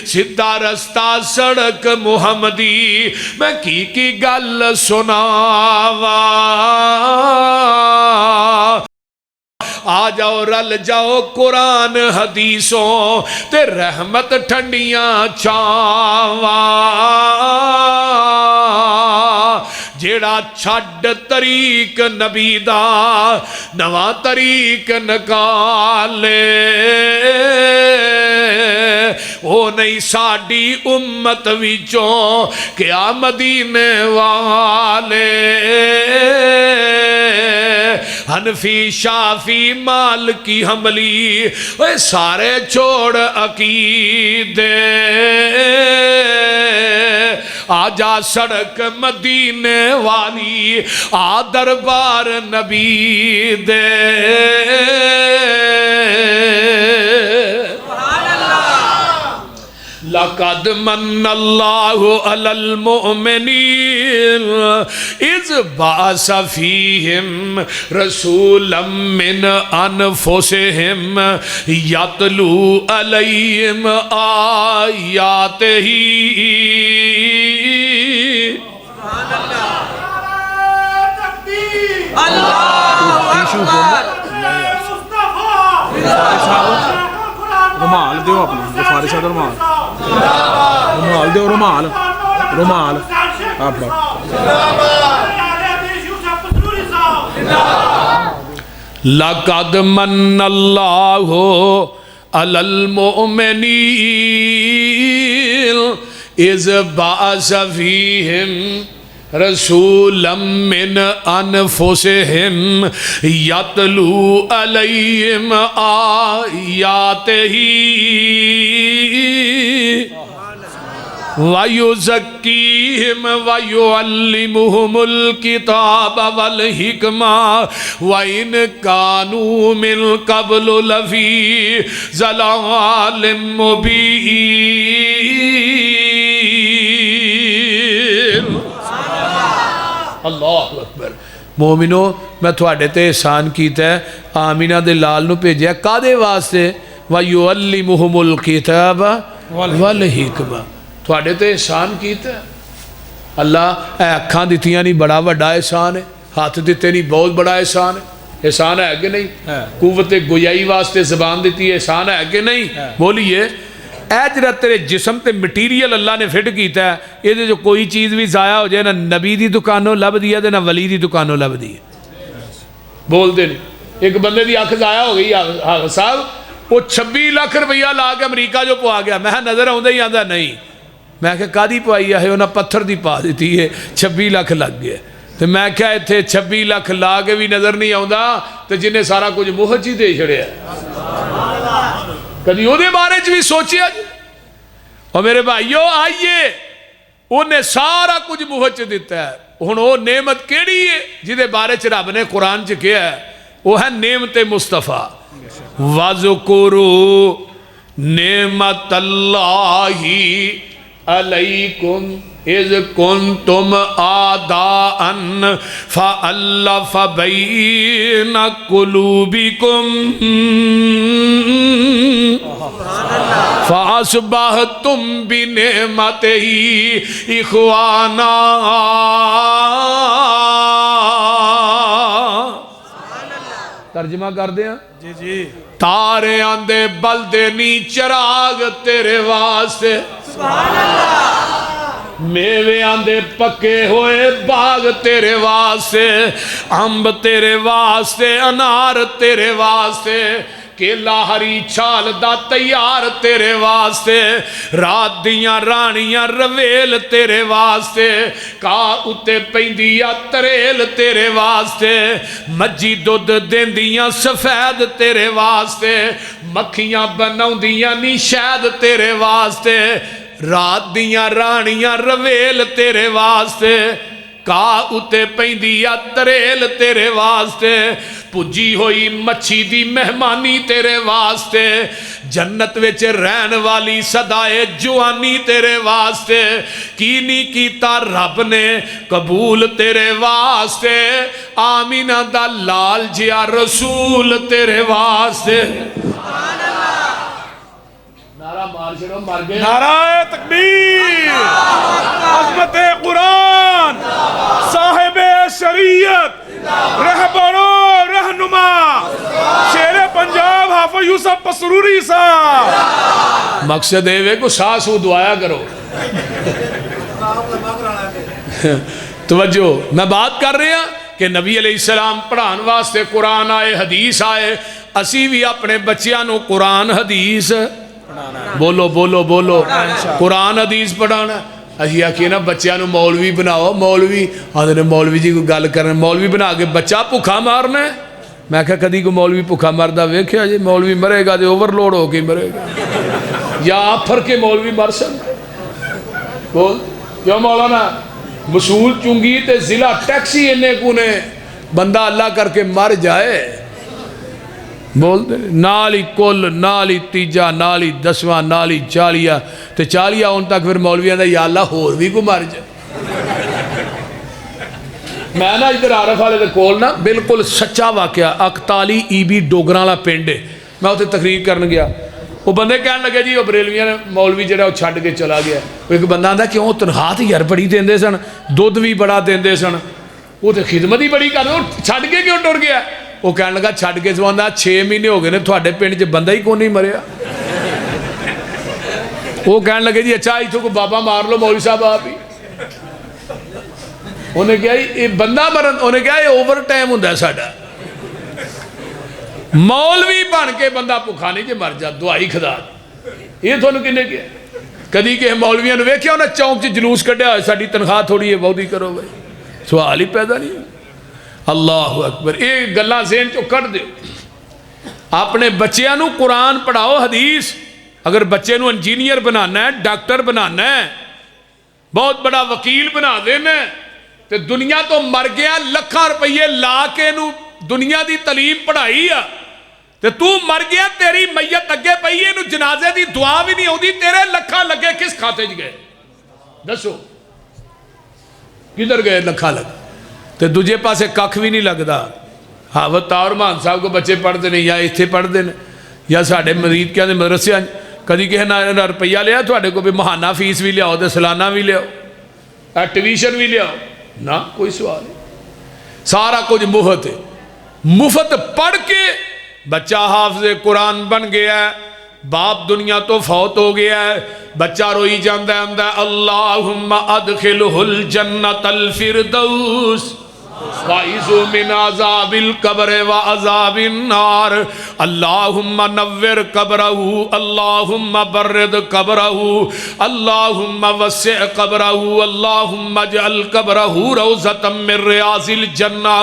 सीधा रस्ता सड़क मुहम्मदी, मैं की गल सुनावा। आ जाओ रल जाओ कुरान हदीसों ते रहमत ठंडियां छावा। जेड़ा छड़ तरीक नबी दा नवा तरीक निकाले, ओ नहीं साडी उम्मत विचों क्या मदीने वाले। हनफी शाफी मालकी हम्बली वे सारे छोड़ अकीदे, आजा सड़क मदीने वाली, आ दरबार नबी दे। लक़द मन्नल्लाहु अलल मुअमिनीन इज़ बअस फ़ीहिम रसूलन मिन अनफुसिहिम यतलू अलैहिम आयातिही। रुमाल दो अपने फारिश साहब, रुमाल रुमाल दो, रुमाल रुमाल अपना। लक़द मन्नल्लाहु अलल मुअमिनीन इज़ बअस फ़ीहिम रसूलन मिन अनफुसिहिम यतलू अलैहिम आयातिही वयुज़क्कीहिम वयुअल्लिमुहुमुल किताब वल हिकमा व इन कानू मिन क़ब्लु लफ़ी ज़लालिम मुबीन। अल्लाहु अकबर। मोमिनो, मैं थोड़े ते एहसान कीता है, आमीना दे लाल नू भेजिया कादे वास्ते? वयुअल्लिमुहुमुल किताब वल हिकमा, थोड़े ते एहसान कीता है। अल्लाह अखां दित्तियां नहीं बड़ा वड्डा एहसान है, हाथ दिते नहीं बहुत बड़ा एहसान है। एहसान है कि नहीं? है। कुव्वत गुयाई वास्ते जबान दी एहसान है कि नहीं? है। बोलिए ए जरा तेरे जिसम ते मटीरियल अल्लाह ने फिट किया है, ये कोई चीज़ भी जाया हो जाए ना नबी की दुकानों लभदी है ना वली की दुकानों लभदी है। बोलते नहीं, एक बंदे की अख जाया हो गई हाफिज साहब, वो 26 लाख रुपया ला के अमरीका जो पवा गया। मैं नज़र आउंदा ही आंदा नहीं, मैं क्या कादी पवाई है, उन्हें पत्थर की पा दी है, 26 लाख लग गया। तो मैं क्या इतने 26 लाख ला के भी नज़र नहीं आता, तो जिन्हें सारा कुछ मुँह च ही दे छड़िया। कभी वो बारे च भी सोचिया? और मेरे भाइयों आइए, उन्हें सारा कुछ मुँह च दिता है। हुण वो नेमत केड़ी है जिदे बारे च रब ने कुरान च कहा है, वो है नेमत मुस्तफा। वज़कुरू नेमतल्लाही अलैकुम इज़ कुंतुम आदाअन फ़अल्लफ़ बैन कुलूबिकुम फ़अस्बहतुम बिनिअमतिही इख़वाना। तर्जमा कर दें जी जी। तारे आंदे बलदे नी चिराग तेरे वास्ते, मेवे आंदे पक्के होए बाग तेरे वास्ते, अंब तेरे वास्ते, अनार तेरे वास्ते, केला हरी छाल दा तैयार तेरे वास्ते, रात दियां रानियां रवेल तेरे वास्ते, का उत्ते पैंदी आ तरेल तेरे वास्ते, मज्जी दुध देंदियां सफेद तेरे वास्ते, मक्खियां बनाउंदियां नी शहद तेरे वास्ते, रात दियां रानियां रवेल तेरे वास्ते, का उत्ते पैंदी आ तरेल तेरे वास्ते, पुजी हुई मच्छी दी मेहमानी तेरे वास्ते, जन्नत विच रहन वाली सदाए जुआनी तेरे वास्ते, की नहीं कीता रब ने कबूल तेरे वास्ते, आमीना दा लाल जिया रसूल तेरे वास्ते। नारा मार छड़ो, मर गए। नाराए तकबीर, अज़मत कुरान, साहिब शरीयत, रहबरो रहनुमा, शेरे पंजाब हाफिज यूसुफ पसरूरी साहब। मकसद है को सास दुआया करो। तवज्जो, मैं बात कर रहा कि नबी अलैहिस्सलाम पढ़ाने वास्ते कुरान आए, हदीस आए, असी भी अपने बच्चों को कुरान हदीस बोलो बोलो बोलो कुरान हदीस पढ़ाना। असी आखिए ना बच्चों मौलवी बनाओ, मौलवी आदि ने मौलवी जी को गल कर, मौलवी बना के बच्चा भुखा मारना है। मैं क्या कदी को मौलवी भुखा मरदा वेख्या जी? मौलवी मरेगा तो ओवरलोड होके मरेगा, या आफर के मौलवी मर सकते। बोल क्यों मौलाना वसूल चुंगी तो जिला टैक्सी इन्ने को ने बंदा अल्लाह करके मर जाए। बोलते नाल ही कुल, नाल ही तीजा, नाल ही 10वां, नाल ही 40, तो 40 आने तक फिर मौलवियों का या अल्लाह होर भी को मर जाए। मैं ना इधर आरफ वाले के कोल ना बिल्कुल सच्चा वाकया, अकताली ईबी डोगरा वाला पिंड है, मैं उत्थे तकरीर करन गया। वो बंदे कह लगे जी बरेलवियां ने मौलवी जो छड्ड के चला गया। एक बंदा आंदा क्यों? तनख्वाह तो यार बड़ी देंदे सन, दुध भी बड़ा देंदे सन, वो तो खिदमत ही बड़ी कर, छड्ड के क्यों टुर गया? वो कह लगा छड्ड के जवाना 6 महीने हो गए ने थोड़े पिंड च बंदा ही कौन नहीं मरिया। वो कह लगे जी अच्छा इथों को बाबा मार लो मौलवी साहब आप ही। उन्हें कहा ये बंदा मरन, उन्हें कहा ये ओवर टाइम होंदा साडा। मौलवी बन के बंदा भुखा नहीं जे मर जा, दुआई खुदा ये थोनू किन्ने कहा? कदी किसी मौलवियों ने वेख्या उन्हें चौंक च जलूस कढ़िया होया साडी तनख्वाह थोड़ी है बहुती करो भाई? सवाल ही पैदा नहीं। अल्लाह अकबर, ये गल्लां ज़हन चो कढ़ दो। अपने बच्चों को कुरान पढ़ाओ, हदीस। अगर बच्चे को इंजीनियर बनाना है, डॉक्टर बनाना है, बहुत बड़ा वकील बना देना, तो दुनिया तो मर गया लखां रुपये ला के दुनिया की तलीम पढ़ाई आ, तो तू मर गया, तेरी मैयत अगे पई है, जनाजे की दुआ भी नहीं आती, तेरे लखा लगे किस खाते च गए? दसो किधर गए लखा लग? तो दूजे पासे कख भी नहीं लगता। हाफिज तार मान साहब को बच्चे पढ़ते हैं, या इतने पढ़ते हैं, या साढ़े मरीद क्या मदरसे कभी किसी ना रुपया लिया थोड़े को भी महाना फीस भी लियाओ तो सालाना भी लियाओ, ट्यूशन भी लियाओ ना, कोई सवाल नहीं। सारा कुछ मुफ्त है, मुफ्त पढ़ के बच्चा हाफिज़े कुरान बन गया है, बाप दुनिया तो फौत हो गया है, बच्चा रोई जाता है अल्लाहुम्मा अदखिलहुल जन्नतल फिरदौस वाइज़ु मिन अज़ाबिल कब्र व अज़ाबिन नार अल्लाहुम्मा नव्विर कब्रहू अल्लाहुम्मा बर्रिद कब्रहू अल्लाहुम्मा वस्सि कब्रहू अल्लाहुम्मा जअल कब्रहू रौज़तम मिन रियाज़िल जन्ना।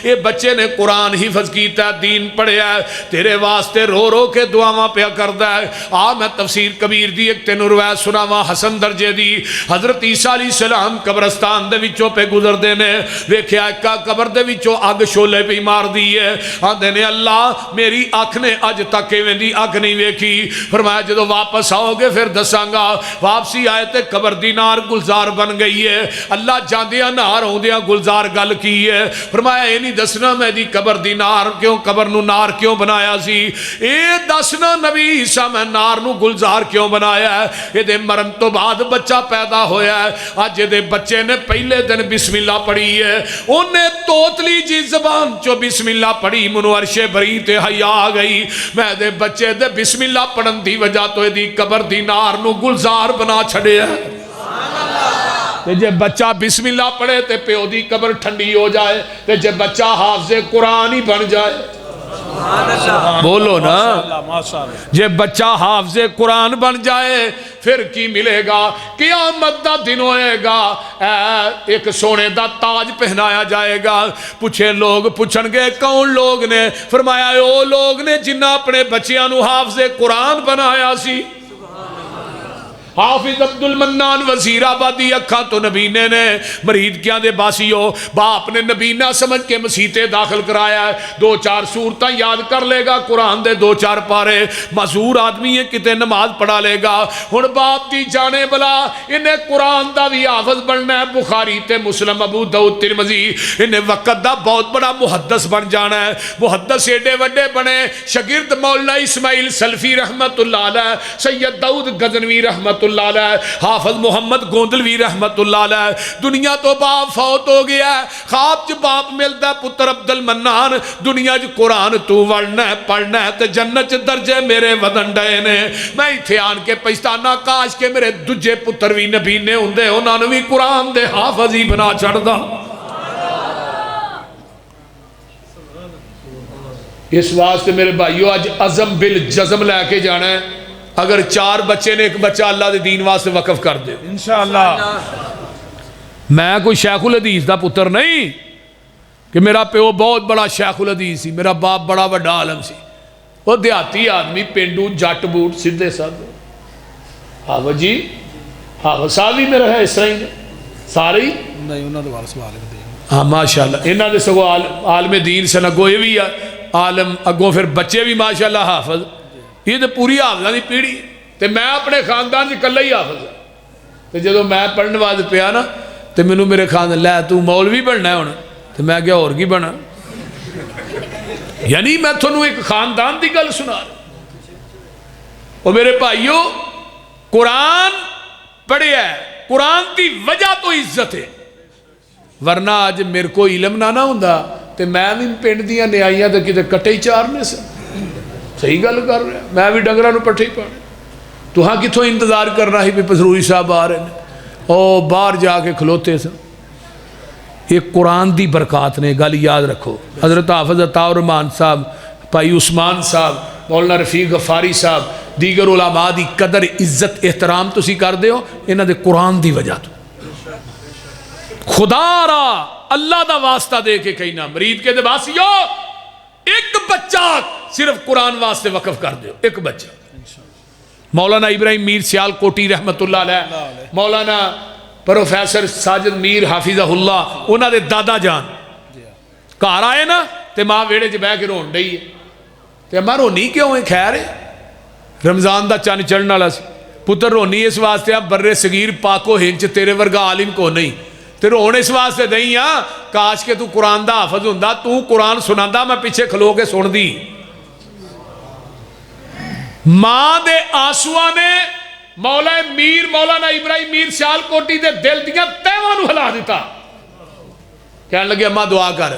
ये बच्चे ने कुरान हिफज कीता, दीन पढ़िया, तेरे वास्ते रो रो के दुआवां पिया करदा है। आ मैं तफसीर कबीर दी एक तेनू रवायत सुनावा हसन दर्जे दी। हज़रत ईसा अलैहिस्सलाम कब्रस्तान दे विचों पे गुजरदे ने, वेख्या का कबर दे विचों अग शोले पी मार दी है। आंदे ने अल्लाह मेरी अख ने अज तक इवें दी अग नहीं वेखी। फरमाया जो वापस आओगे फिर दसांगा। वापसी आए तो कबर दी नार गुलजार बन गई है। अल्लाह जांदिया नार आउंदिया गुलजार गल की है। फरमाया ये नहीं दसना मैं दी कबर दी नार क्यों, कबर नू नार क्यों बनाया सी, ये दसना नबी ईसा मैं नार नू गुलजार क्यों बनाया है। ये मरन तो बाद बच्चा पैदा होया है। अज ये बच्चे ने पहले दिन बिस्मिल्ला पढ़ी है, उन्हें तोतली जी जबान चो बिस्मिल्ला पढ़ी, मैनू अरशे बरी ते हया आ गई। मैं दे बच्चे दे बिस्मिल्ला पढ़न दी वजह तो यदी कबर दी नार नू गुलजार बना छड़िया। जे बच्चा बिस्मिल्ला पढ़े तो प्यो दी कबर ठंडी हो जाए, ते जे बच्चा हाफिज़े कुरान ही बन जाए। बोलो ना, जे बच्चा हाफिज़े कुरान बन जाए फिर की मिलेगा। क़यामत दा दिन होएगा, एक सोने दा ताज पहनाया जाएगा। पूछे लोग पूछणगे कौन लोग ने, फरमाया ओ लोग ने जिन्ना अपने बच्चियां नू हाफिज़े कुरान बनाया सी। हाफिज अब्दुल मन्नान वजीराबादी अखा तो नबीने ने मरीद क्या दे बासियो बाप ने नबीना समझ के मसीते दाखिल कराया। दो चार सूरत याद कर लेगा, कुरान दे दो चार पारे, मजूर आदमी है किते नमाज पढ़ा लेगा। हुण बाप दी जाने बला इन्हें कुरान दा भी हाफिज बनना है। बुखारी ते मुस्लिम अबू दाऊद तिरमिज़ी इन्हें वक़्त दा बहुत बड़ा मुहद्दिस बन जाना है। मुहद्दिस एडे वड्डे बने, शगिर्द मौलाना इस्माइल सल्फी रहमतुल्लाह अलैह, सैयद दाऊद गजनवी रहमतुल्लाह अलैह, हाफिज मोहम्मद गोंदलवी रहमतुल्लाह अलैह। दुनिया तो बाप फौत हो गया, ख्वाब च बाप मिलता पुत्र अब्दुल मन्नान, दुनिया च कुरान तू वढ़ना है पढ़ना है ते जन्नत च दर्जे मेरे वधन डे ने। मैं इत्थे आन के पछताना काश के मेरे दूजे पुत्र भी नबीने हुंदे, उन्होंने भी कुरान दे हाफिज ही बना छड़दा। इस वास्ते मेरे भाइयों अज अज़म बिल जज़म लैके जाना है। अगर चार बच्चे ने एक बच्चा अल्लाह के दीन वास्ते वकफ कर दे इंशाअल्लाह। मैं कोई शेखुल हदीस का पुत्र नहीं कि मेरा प्यो बहुत बड़ा शेखुल हदीस सी, मेरा बाप बड़ा वड्डा आलम सी। वो देहाती आदमी पेंडू जट बूट सीधे साधे। हाफिज जी हाफिज साहब भी मेरा है इस तरह ही सारे ही नहीं उन्होंने वाल सवाल हाँ माशाअल्लाह इन्हों के सगों आलम दीन सन, अगों ये भी आलम, अगों फिर बच्चे भी माशाअल्लाह हाफिज। ये तो पूरी हाफिज़ां की पीढ़ी। तो मैं अपने खानदान से कला ही हाफिज। तो जो मैं पढ़ने वास्ते पिया ना तो मैनू मेरे खानदान लै तू मौलवी बनना है हुण, तो मैं क्या होर की बना। यानी मैं थोनू एक खानदान की गल सुना। और मेरे भाइयों कुरान पढ़िया, कुरान की वजह तो इज्जत है, वरना अज मेरे को इलम ना हुंदा तो मैं भी पिंड दियां न्याइयां तो किते कट्टे ही चारने सन। सही गल कर रहा, मैं भी डंगरां नूं पट्ठे ही पाने। तुहां कित्थों इंतजार करना ही भी पसरूरी साहब आ रहे हैं, ओ बाहर जाके खलोते सन। ये कुरान की बरकत ने, गल याद रखो। हज़रत हाफिज़ अताउर रहमान साहब, भाई उस्मान साहब, मौलाना रफीक गफारी साहब, दीगर उलमा की कदर इज्जत एहतराम तुसीं करदे हो इन्हां दे कुरान की वजह तो। खुदा रा अल्लाह का वास्ता दे के कहना मरीद के दबासियो एक बच्चा सिर्फ कुरान वास्ते वकफ कर दो, एक बच्चा। मौलाना इब्राहिम मीर सियालकोटी रहमतुल्लाह अलैह, मौलाना प्रोफैसर साजिद मीर हाफिज़हुल्लाह, उन्होंने दादा जान घर आए ना तो माँ वेड़े च बह के रोन डई है। तो अम्मा रोनी क्यों है? खैर है रमजान का चन्न चढ़ने वाला सी। पुत्र रोनी इस वास्ते आ बर्रे सगीर पाको हिंच तेरे वर्गा आलिम को नहीं, तो रोन इस वास्ते नहीं आ काश के तू कुरान का हाफिज हुंदा, तू कुरान सुनांदा मैं पिछे खलो के सुनदी। मां दे आंसुआ ने मौलाना इब्राहिम मीर सियालकोटी दे दिल दियां तहवां नूं हिला दिता। कहने लगे अम्मा दुआ कर।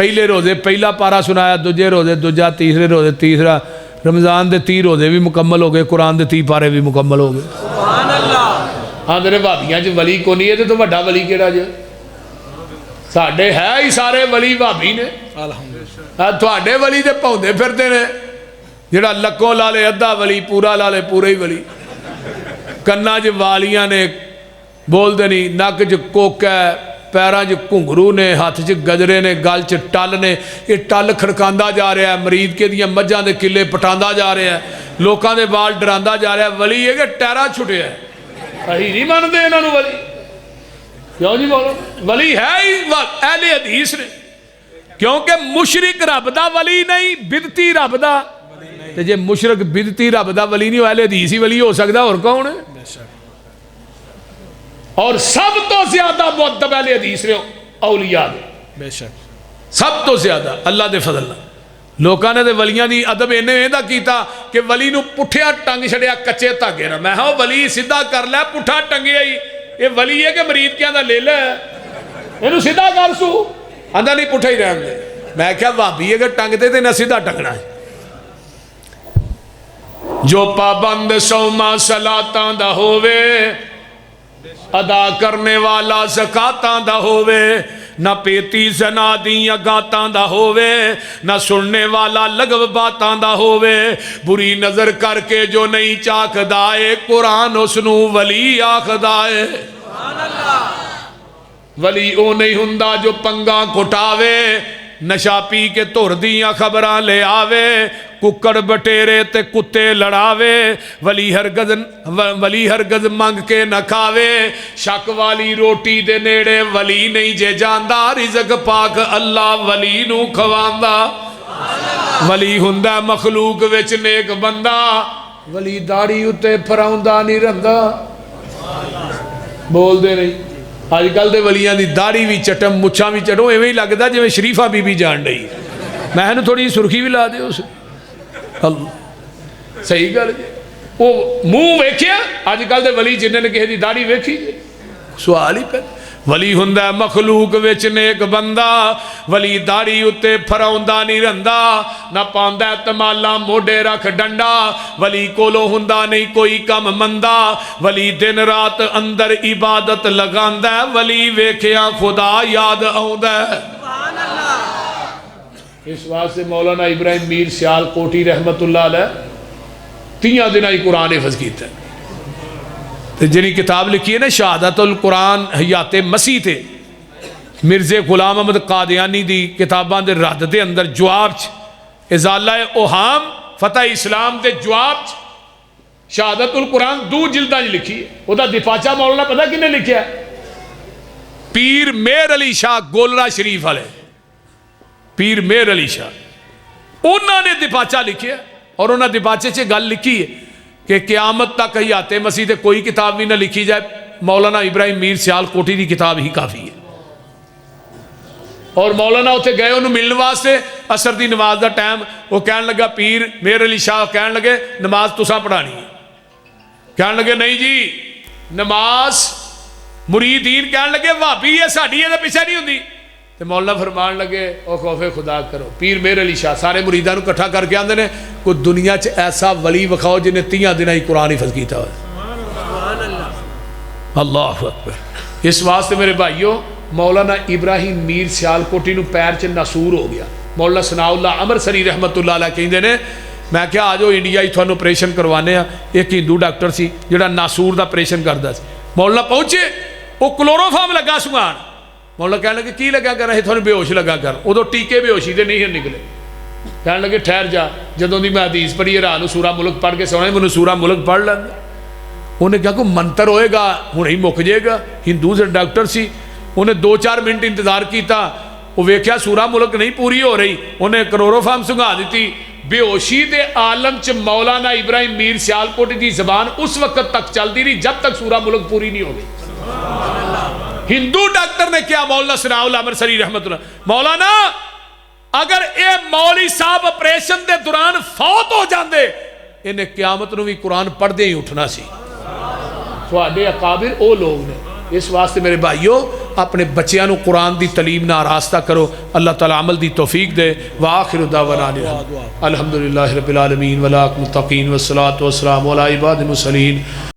पहले रोज़े पहला पारा सुनाया, दूजे रोज़े दूजा, तीसरे रोज़े तीसरा, रमज़ान के 30 रोज़े भी मुकम्मल हो गए, कुरान के 30 पारे भी मुकम्मल हो गए। हाँ तेरे भाबियां च वली को नहीं है तो वड्डा वली केड़ा जे? साडे है ही सारे वली भाभी ने। थोड़े वली तो भौंदे फिरते ने, जिहड़ा लक्कों ला ले अद्धा वली, पूरा ला ले पूरा ही वली। कन्ना च वालियां ने, बोलते नहीं, नक च कोक है, पैरों च घुंघरू ने, हाथ च गजरे ने, गल च टल ने। ये टल खड़कांदा जा रहा है, मरीद के दियां मझां दे किले पटांदा जा रहा है, लोगों के बाल डरांदा जा रहा है। वली है कि टैरा छुटिया? अही नहीं मानते इन्हों वली। क्यों जी बोलो? वली है ही अहले हदीस ने, क्योंकि मुशरिक रब दा वली नहीं, बिदती रब दा। ते जे मुशरिक बिदती रब दा वली नहीं, अहले हदीस ही वली हो सकता, और कौन है? और सब तो ज्यादा मुअद्दब अहले हदीस ने औलिया दे, बेशक सब तो ज्यादा अल्लाह दे फजल नाल। लोगों ने तो वलियां दी अदब इन्हें इहदा कीता कि वली नूं पुठिया टंग छड़िया कच्चे धागे नाल। मैं हाँ वली सीधा कर लै, पुठा टंगिया ही ये वली है कि मरीद क्या ले ले, इनू सीधा कर सू, आंदा नहीं पुठा ही रहन दे। मैं क्या भाभी है कि टंगते तो इन्हें सीधा टंगना है। जो पाबंद सौमा सलातां दा होवे, अदा करने वाला ज़कातां दा होवे, ना पेती जना दियां गातां दा होवे, ना सुनने वाला लगव बातां दा होवे। बुरी नजर करके जो नहीं चाकदा है, कुरान उसनू वली आखदा है। वली ओ नहीं हुंदा जो पंगा घुटावे, नशा पी के धुर दियां खबरां ले आवे, कुकड़ बटेरे ते कुत्ते लड़ावे। वली हरगज मंग के न खावे, शक वाली रोटी दे नेड़े वली नहीं जे जांदा, रिज़क पाक अल्लाह वली नू खवांदा। वली हुंदा मखलूक विच नेक बंदा, वली दाढ़ी उत्ते फराउंदा नहीं रंदा। बोलते नहीं अजकल के वलियां की दाढ़ी भी चटम, मुछा भी चटो, इवें ही लगता जिवें शरीफा बीबी जान रही। मैं इन्हूं थोड़ी सुर्खी भी ला दे उस सही गल जी। वो मूँह वेख्या अजकल के वली जिन्हें किसी की दाढ़ी वेखी सवाल ही पे। वली हुंदा मखलूक विच नेक बंदा, वली दाढ़ी उत्ते फराउंदा नहीं रंदा, ना पांदा तमाला मोढे रख डंडा। वली कोलों हुंदा नहीं कोई कम मंदा, वली दिन रात अंदर इबादत लगांदा, वली वेख्या खुदा याद आउंदा। इस वास्ते मौलाना इब्राहिम मीर सियाल कोटी रहमतुल्लाह अलैह 3 दिन ही कुरान हिफज किया। जिनी किताब लिखी है ना शहादतुल कुरान हयाते मसीह थे, मिर्जे गुलाम अहमद कादियानी दी किताबां दे रद्द दे अंदर जवाब च इजाला ओहाम फतह इस्लाम के जवाब च शहादतुल कुरान 2 जिल्दां च लिखी है। वह दिफाचा मौलाना पता किने लिखा? पीर मेहर अली शाह गोलरा शरीफ वाले, पीर मेहर अली शाह, उन्होंने दिफाचा लिखिया। और उन्होंने दिफाचे च गल लिखी है कि क्यामत तक हयाते मसीह ते कोई किताब भी ना लिखी जाए, मौलाना इब्राहिम मीर सियाल कोटी की किताब ही काफ़ी है। और मौलाना उत्थे गए उन्होंने मिलने वास्ते, असर की नमाज का टाइम, वो कह लगा पीर मेहर अली शाह कह लगे नमाज तुसा पढ़ानी है। कह लगे नहीं जी नमाज मुरीदीन कह लगे भाभी है साड़ी ये पिछे नहीं होंगी। तो मौलाना फरमान लगे ओ खौफे खुदा करो। पीर मेहर अली शाह सारे मुरीदां नूं इकट्ठा करके आंदे ने कोई दुनिया च ऐसा वली विखाओ जिन्हें 30 दिन ही कुरान हिफज किया हो। अल्लाह अकबर। इस वास्ते मेरे भाइयों मौलाना इब्राहिम मीर सियालकोटी नूं पैर च नासूर हो गया। मौलाना सनाउल्लाह अमरसरी रहमतुल्लाह अलैह कहंदे ने मैं क्या आ जाओ इंडिया ही तुहानूं ऑपरेशन करवाने आ। एक हिंदू डॉक्टर सी जिहड़ा नासूर दा ऑपरेशन करदा सी। मौलाना पहुंचे वो क्लोरोफार्म लगा सुंघाण। मौलाना कहने लगे की लगा कर असीं तुहानूं बेहोश लगा कर। उदों टीके बेहोशी दे नहीं निकले। कहने लगे ठहर जा, जदों दी मैं हदीस पढ़ी है रात नूं सूरा मुल्क पढ़ के सोना, मैनूं सूरा मुल्क पढ़ लैंदा। उन्हें कहा कोई मंत्र होएगा हुणे ही मुक जाएगा। हिंदू से डॉक्टर सी, उन्हें 2-4 मिनट इंतजार किया, वो वेख्या सूरा मुल्क नहीं पूरी हो रही, उन्हें क्लोरोफार्म सुंघा दी। बेहोशी के आलम च मौलाना इब्राहिम मीर सियालकोटी की जबान उस वक्त तक चलती रही जब तक सूरा मुल्क पूरी नहीं हो गई। हिंदू डॉक्टर ने क्या मौलाना सनाउल्लाह अमरसरी रहमतुल्लाह, मौलाना अगर ये मौली साहब ऑपरेशन के दौरान फौत हो जाते इन्हें क्यामत नूं भी कुरान पढ़दे ही उठना सी। थोड़े अकाबिर वो लोग ने। इस वास्ते मेरे भाइयों अपने बच्चों को कुरान की तलीम नाल आरास्ता करो। अल्लाह ताला अमल की तौफीक दे। व आखिरु दावाना अल्हम्दुलिल्लाहि रब्बिल आलमीन वल आक़िबतु मुत्तक़ीन वस्सलातु वस्सलामु अला इबादिल मुरसलीन।